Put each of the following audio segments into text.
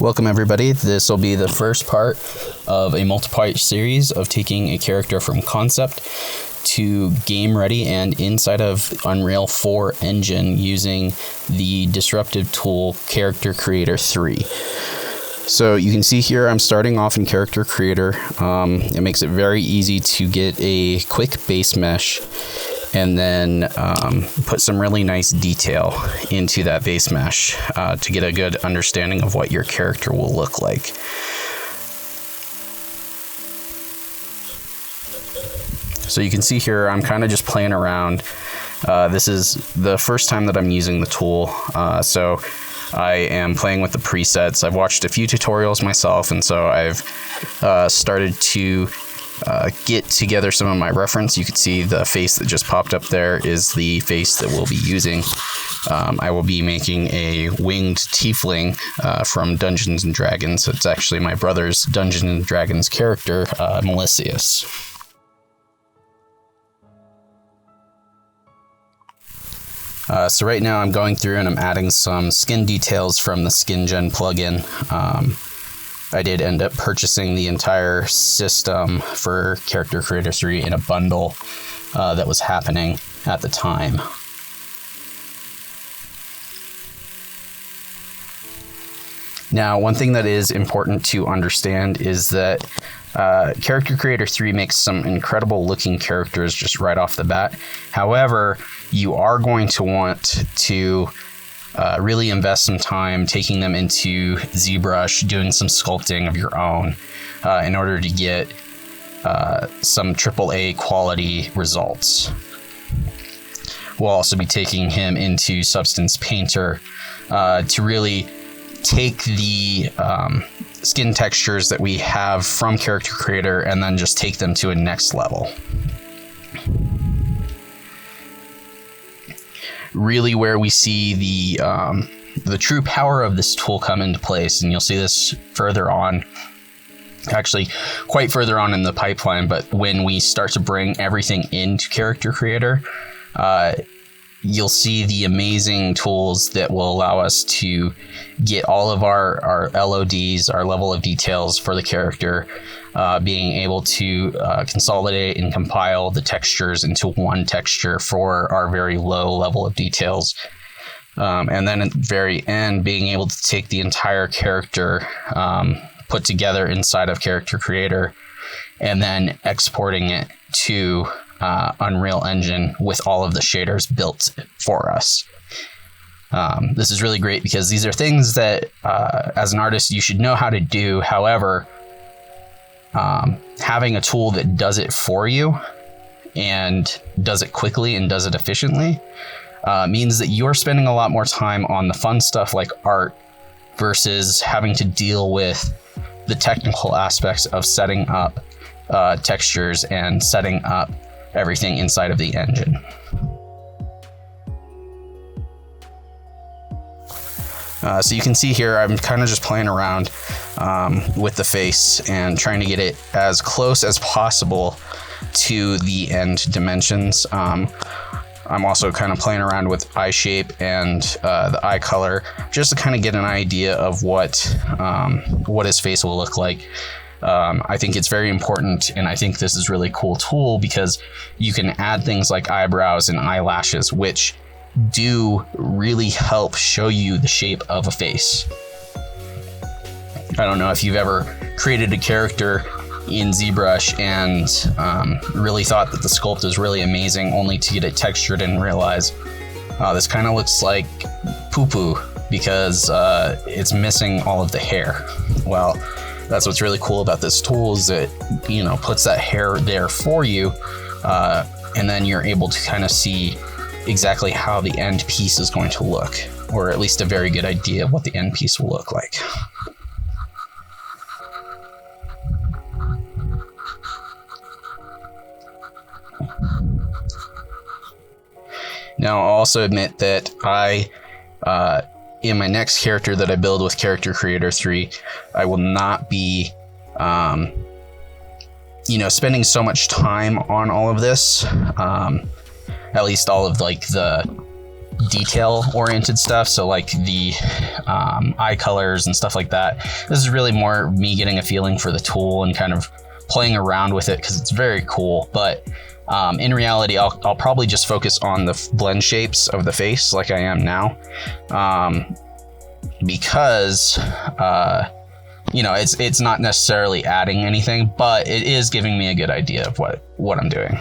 Welcome everybody. This will be the first part of a multi-part series of taking a character from concept to game ready and inside of Unreal 4 engine using the disruptive tool Character Creator 3. So you can see here I'm starting off in Character Creator. It makes it very easy to get a quick base mesh and then put some really nice detail into that base mesh to get a good understanding of what your character will look like. So you can see here I'm kind of just playing around. This is the first time that I'm using the tool, so I am playing with the presets. I've watched a few tutorials myself, and so I've started to get together some of my reference. You can see the face that just popped up there is the face that we'll be using. I will be making a winged tiefling from Dungeons and Dragons. It's actually my brother's Dungeons and Dragons character, Malecius. So right now I'm going through and I'm adding some skin details from the Skin Gen plugin. I did end up purchasing the entire system for Character Creator 3 in a bundle that was happening at the time. Now, one thing that is important to understand is that Character Creator 3 makes some incredible looking characters just right off the bat. However, you are going to want to really invest some time taking them into zBrush, doing some sculpting of your own in order to get some AAA quality results. We'll also be taking him into Substance Painter to really take the skin textures that we have from Character Creator and then just take them to a next level. Really where we see the true power of this tool come into place, and you'll see this further on, actually quite further on in the pipeline, but when we start to bring everything into Character Creator, you'll see the amazing tools that will allow us to get all of our LODs, our level of details for the character, being able to consolidate and compile the textures into one texture for our very low level of details. And then at the very end, being able to take the entire character put together inside of Character Creator and then exporting it to Unreal Engine with all of the shaders built for us. This is really great because these are things that as an artist you should know how to do. However, having a tool that does it for you and does it quickly and does it efficiently means that you're spending a lot more time on the fun stuff like art versus having to deal with the technical aspects of setting up textures and setting up everything inside of the engine. So you can see here I'm kind of just playing around with the face and trying to get it as close as possible to the end dimensions. I'm also kind of playing around with eye shape and the eye color just to kind of get an idea of what his face will look like. I think it's very important, and I think this is a really cool tool because you can add things like eyebrows and eyelashes, which do really help show you the shape of a face. I don't know if you've ever created a character in zBrush and really thought that the sculpt is really amazing, only to get it textured and realize this kind of looks like poo-poo because it's missing all of the hair. Well, that's what's really cool about this tool is that, you know, puts that hair there for you, and then you're able to kind of see exactly how the end piece is going to look, or at least a very good idea of what the end piece will look like. Now, I'll also admit that in my next character that I build with Character Creator 3, I will not be, spending so much time on all of this. At least all of like the detail oriented stuff. So like the eye colors and stuff like that. This is really more me getting a feeling for the tool and kind of playing around with it because it's very cool. But in reality, I'll probably just focus on the blend shapes of the face like I am now, because you know, it's not necessarily adding anything, but it is giving me a good idea of what I'm doing.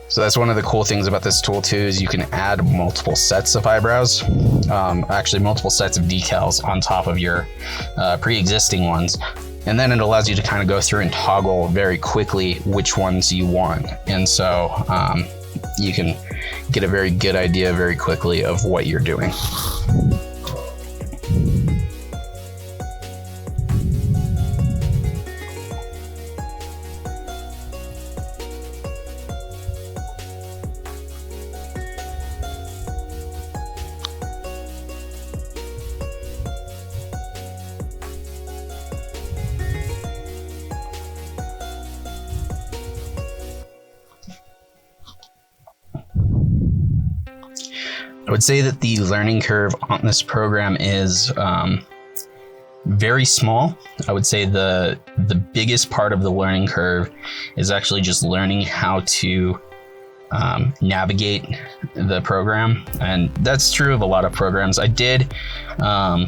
So that's one of the cool things about this tool too, is you can add multiple sets of eyebrows, actually multiple sets of decals on top of your pre-existing ones. And then it allows you to kind of go through and toggle very quickly which ones you want. And so you can get a very good idea very quickly of what you're doing. I would say that the learning curve on this program is very small. I would say the biggest part of the learning curve is actually just learning how to navigate the program, and that's true of a lot of programs. I did have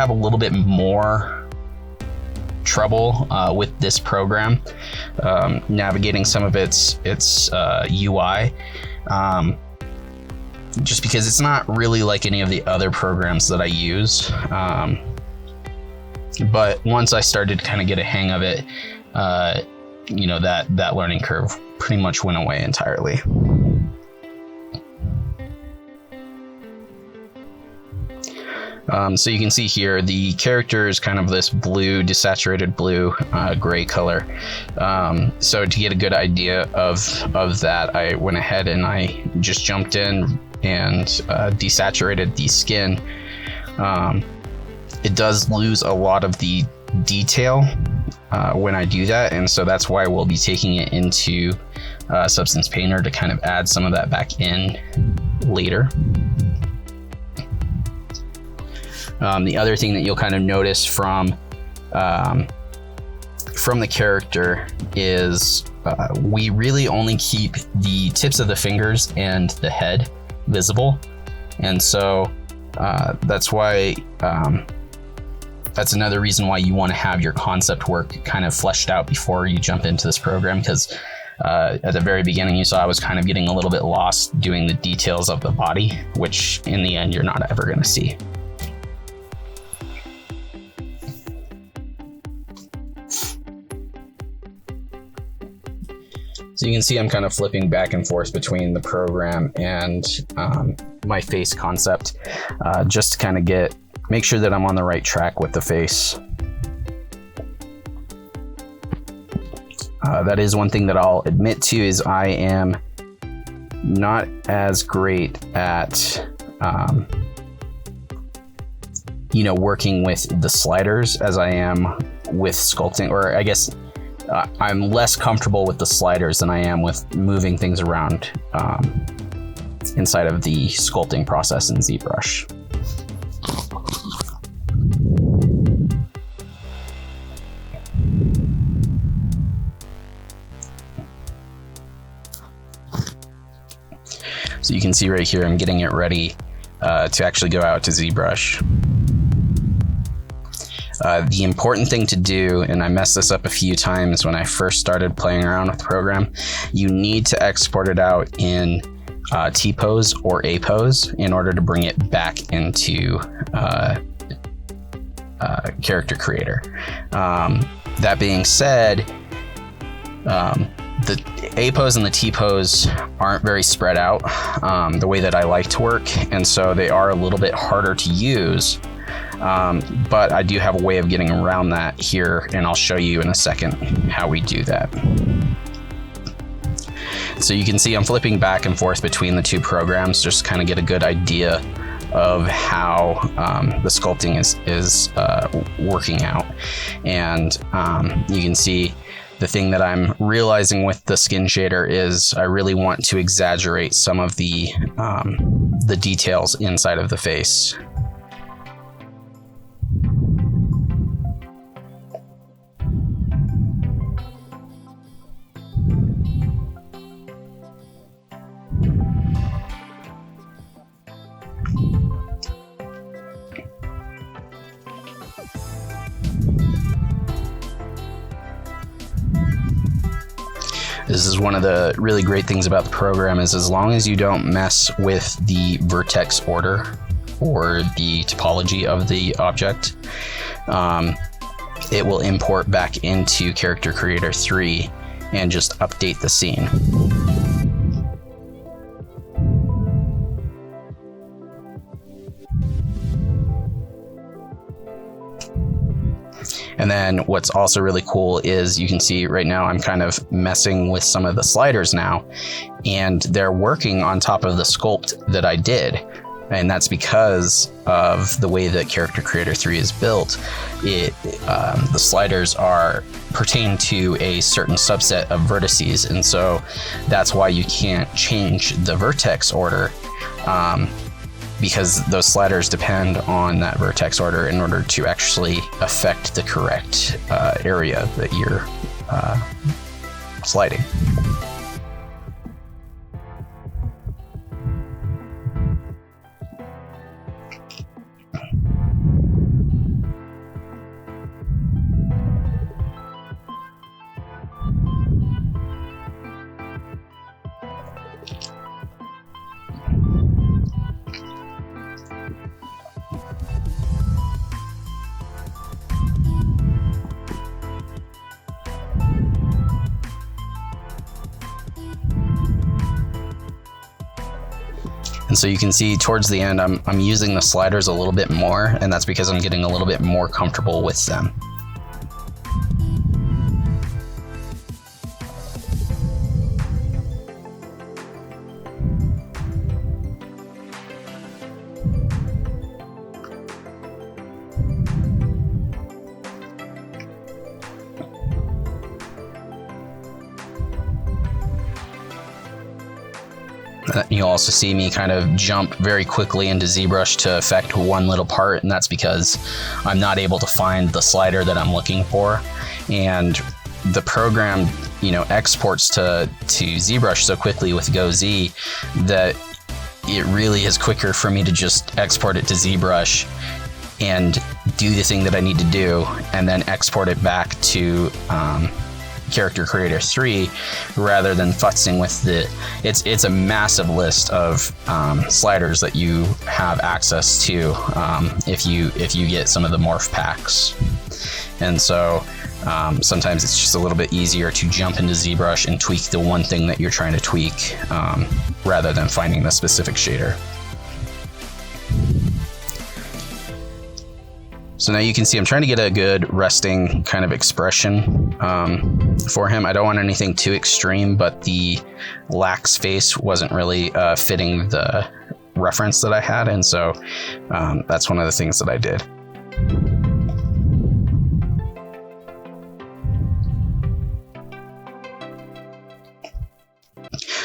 a little bit more trouble with this program, navigating some of its UI. Just because it's not really like any of the other programs that I use. But once I started to kind of get a hang of it, you know, that learning curve pretty much went away entirely. So you can see here, the character is kind of this blue, desaturated blue, gray color. So to get a good idea of that, I went ahead and I just jumped in and desaturated the skin. It does lose a lot of the detail when I do that, and so that's why we'll be taking it into Substance Painter to kind of add some of that back in later. The other thing that you'll kind of notice from the character is we really only keep the tips of the fingers and the head visible, and so that's why that's another reason why you want to have your concept work kind of fleshed out before you jump into this program, because at the very beginning you saw I was kind of getting a little bit lost doing the details of the body, which in the end you're not ever going to see. So you can see I'm kind of flipping back and forth between the program and my face concept, just to kind of make sure that I'm on the right track with the face. That is one thing that I'll admit to, is I am not as great at you know, working with the sliders as I am with sculpting, or I guess I'm less comfortable with the sliders than I am with moving things around inside of the sculpting process in zBrush. So you can see right here, I'm getting it ready to actually go out to zBrush. The important thing to do, and I messed this up a few times when I first started playing around with the program, you need to export it out in T-pose or A-pose in order to bring it back into Character Creator. That being said, the A-pose and the T-pose aren't very spread out the way that I like to work, and so they are a little bit harder to use. But I do have a way of getting around that here, and I'll show you in a second how we do that. So you can see I'm flipping back and forth between the two programs just to kind of get a good idea of how the sculpting is working out. And you can see the thing that I'm realizing with the skin shader is I really want to exaggerate some of the details inside of the face. This is one of the really great things about the program is as long as you don't mess with the vertex order or the topology of the object, it will import back into Character Creator 3 and just update the scene. And then what's also really cool is you can see right now I'm kind of messing with some of the sliders now, and they're working on top of the sculpt that I did. And that's because of the way that Character Creator 3 is built. The sliders pertain to a certain subset of vertices, and so that's why you can't change the vertex order, because those sliders depend on that vertex order in order to actually affect the correct area that you're sliding. And so you can see towards the end, I'm using the sliders a little bit more, and that's because I'm getting a little bit more comfortable with them. You'll also see me kind of jump very quickly into ZBrush to affect one little part, and that's because I'm not able to find the slider that I'm looking for. And the program, exports to ZBrush so quickly with GoZ that it really is quicker for me to just export it to ZBrush and do the thing that I need to do, and then export it back to Character Creator 3 rather than futzing with it's a massive list of sliders that you have access to if you get some of the morph packs. And so sometimes it's just a little bit easier to jump into ZBrush and tweak the one thing that you're trying to tweak rather than finding the specific shader. So now you can see I'm trying to get a good resting kind of expression for him. I don't want anything too extreme, but the lax face wasn't really fitting the reference that I had, and so that's one of the things that I did.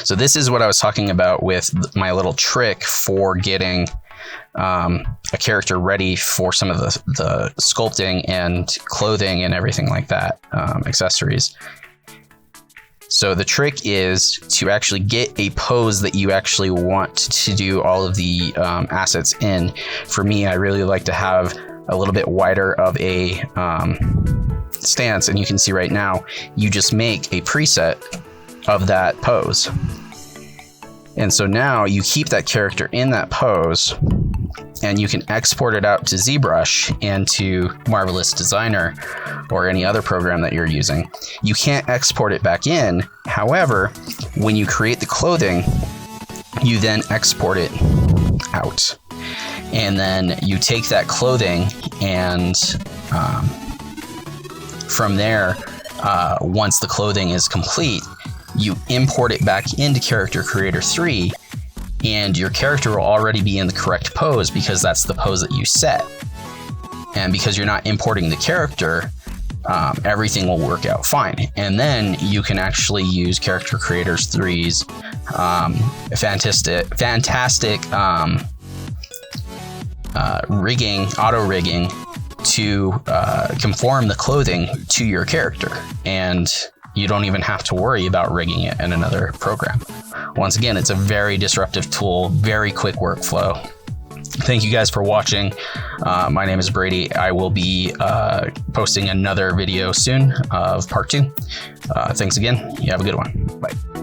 So this is what I was talking about with my little trick for getting a character ready for some of the sculpting and clothing and everything like that, accessories. So the trick is to actually get a pose that you actually want to do all of the assets in. For me, I really like to have a little bit wider of a stance, and you can see right now, you just make a preset of that pose. And so now you keep that character in that pose, and you can export it out to ZBrush and to Marvelous Designer or any other program that you're using. You can't export it back in. However, when you create the clothing, you then export it out. And then you take that clothing and from there, once the clothing is complete, you import it back into Character Creator 3, and your character will already be in the correct pose because that's the pose that you set. And because you're not importing the character, everything will work out fine. And then you can actually use Character Creators 3's fantastic rigging, auto rigging, to conform the clothing to your character. And you don't even have to worry about rigging it in another program. Once again, it's a very disruptive tool, very quick workflow. Thank you guys for watching. My name is Brady. I will be posting another video soon of part 2. Thanks again. You have a good one. Bye.